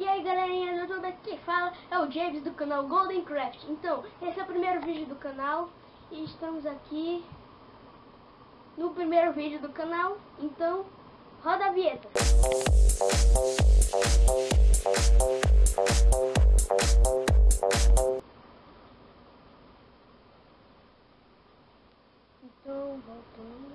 E aí galerinha do YouTube, aqui fala é o James do canal Golden Craft. Então, esse é o primeiro vídeo do canal e estamos aqui no primeiro vídeo do canal. Então, roda a vinheta. Então, voltando.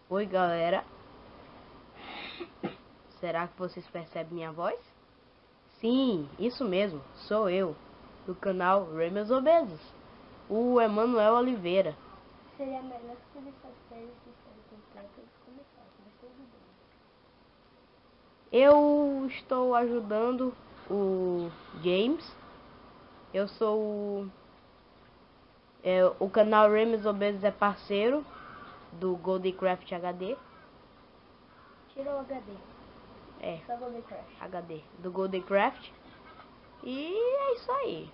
Oi galera, será que vocês percebem minha voz? Sim, isso mesmo, sou eu, do canal Remeus Obesos, o Emanuel Oliveira. Seria melhor se ele fosse completo e começasse, mas tudo bem. Eu estou ajudando o James, eu sou o canal Remeus Obesos é parceiro do Golden Craft HD. Tirou o HD. É, Só Golden Craft. HD, do Golden Craft. E é isso aí.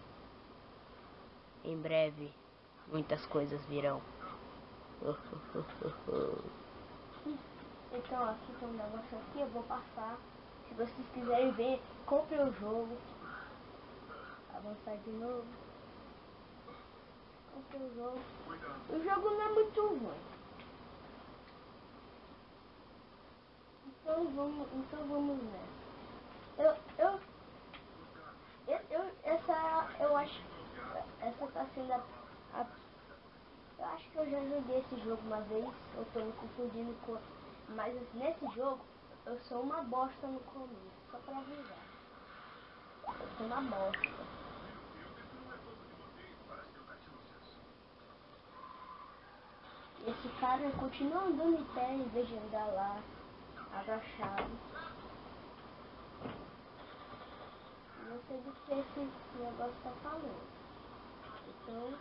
Em breve, muitas coisas virão. Então aqui tem um negócio aqui, eu vou passar. Se vocês quiserem ver, compre o jogo. Avançar de novo. Compre o jogo. O jogo não é muito ruim. Então vamos nessa. Eu acho essa tá sendo eu acho que eu já joguei esse jogo uma vez, eu tô me confundindo com, mas nesse jogo eu sou uma bosta no começo, só pra avisar. Eu sou uma bosta. Esse cara continua andando em pé em vez de andar lá, agachado. Não sei do que esse negócio tá falando. Então,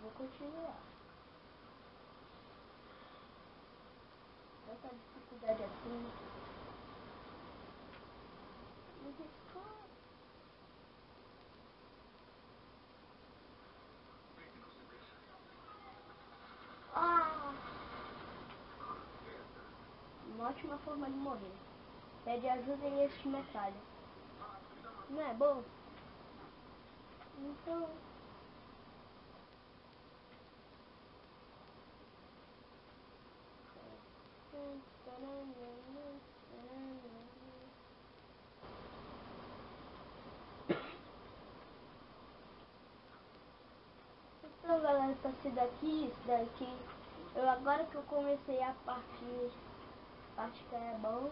vou continuar. Tanta dificuldade assim. Uma ótima forma de morrer. Pede ajuda e este metralha. Não é bom? Então... Então galera, essa daqui, isso daqui, agora que eu comecei a parte que é bom,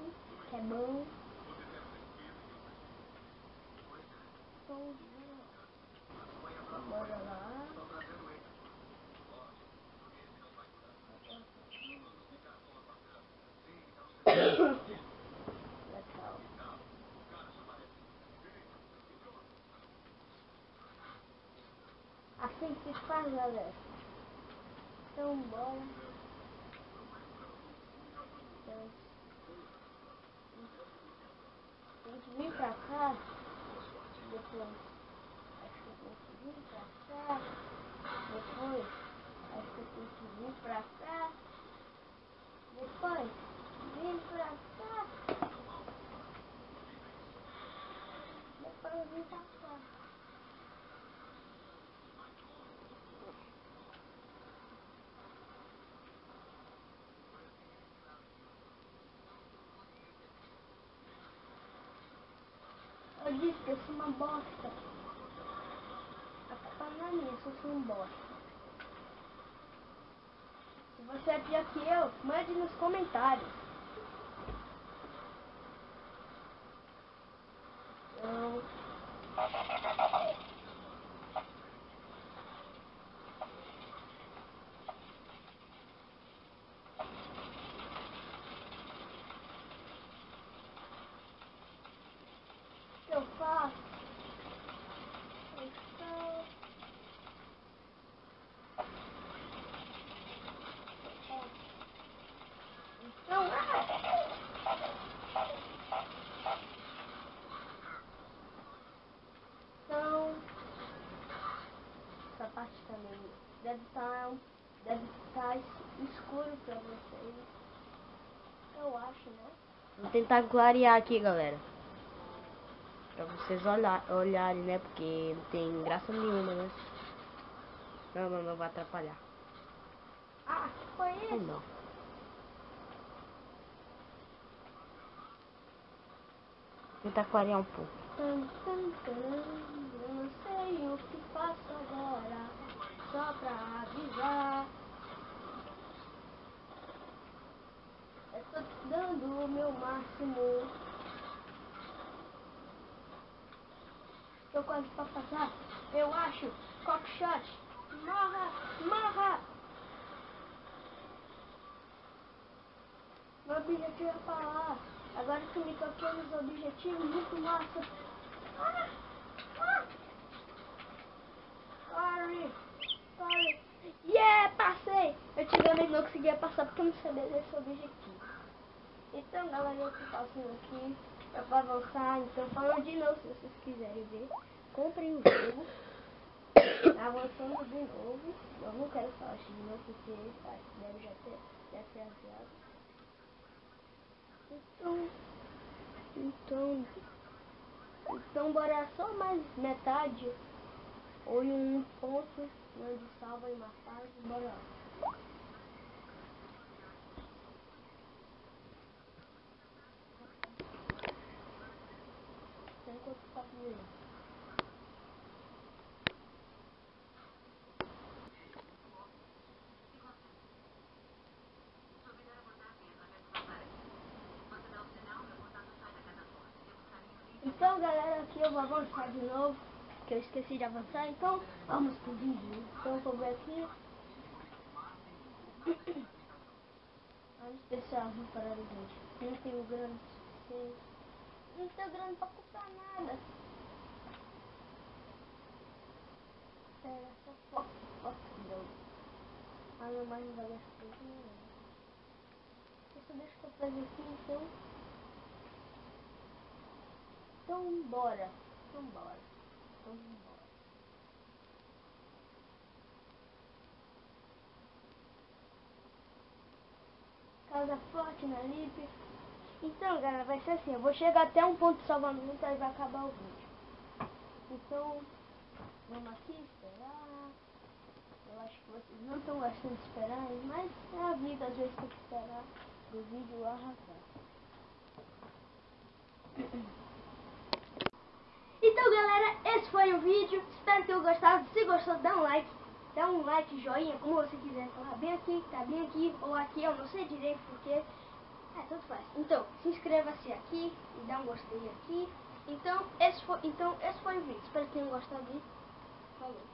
Então, bora lá. Legal. Assim que faz, galera. Então bora. Tem que vir pra cá. Depois. Acho que eu tenho que vir pra cá. Depois. Acho que eu tenho que vir pra cá. Depois. Vim pra cá. Depois eu vim pra cá. Eu disse que eu sou uma bosta. A culpa não é minha, eu sou um bosta. Se você é pior que eu, mande nos comentários. Eu faço. Então, parte também. Deve estar escuro pra vocês. Eu acho, né? Vou tentar clarear aqui, galera. Pra vocês olharem, né? Porque não tem graça nenhuma, né? Não vai atrapalhar. Ah, foi isso? Não. Vou tentar clarear um pouco. Eu não sei o que faço agora, só pra avisar. Eu tô dando o meu máximo. Tô quase pra passar. Eu acho. Cockshot. Morra. Meu objetivo é falar. Agora que me toquei nos objetivos, muito massa. Sorry. Yeah, passei. Eu antigamente não conseguia passar porque eu não sabia desse objetivo. Então, galera, eu tô passando aqui pra avançar. Então, falando de novo, se vocês quiserem ver, comprem o jogo. Avançando de novo. Eu não quero falar de novo porque deve ter aviado. Então bora só mais metade. Ou em um ponto onde salva em uma fase. Bora lá. Tem quanto tá fazendo? Então, galera, aqui eu vou avançar de novo, que eu esqueci de avançar. Então, vamos pro vídeo. Então, eu vou ver aqui. Olha especial, vou parar o vídeo. Não tenho grana suficiente. Não tenho grana pra comprar nada. Pera, só foto não. Ah, não, mas não vai gastar dinheiro. Isso deixa eu fazer aqui, então. Então, bora. Casa forte na Lip. Então, galera, vai ser assim. Eu vou chegar até um ponto de salvamento, aí vai acabar o vídeo. Então, vamos aqui esperar. Eu acho que vocês não estão gostando de esperar, mas é a vida, às vezes tem que esperar do vídeo arrasar. Então, galera, esse foi o vídeo. Espero que tenham gostado. Se gostou, dá um like, joinha, como você quiser falar. Bem aqui, tá bem aqui, ou aqui, eu não sei direito porque... tanto faz. Então, se inscreva-se aqui e dá um gostei aqui. Então, esse foi o vídeo. Espero que tenham gostado disso. Falou.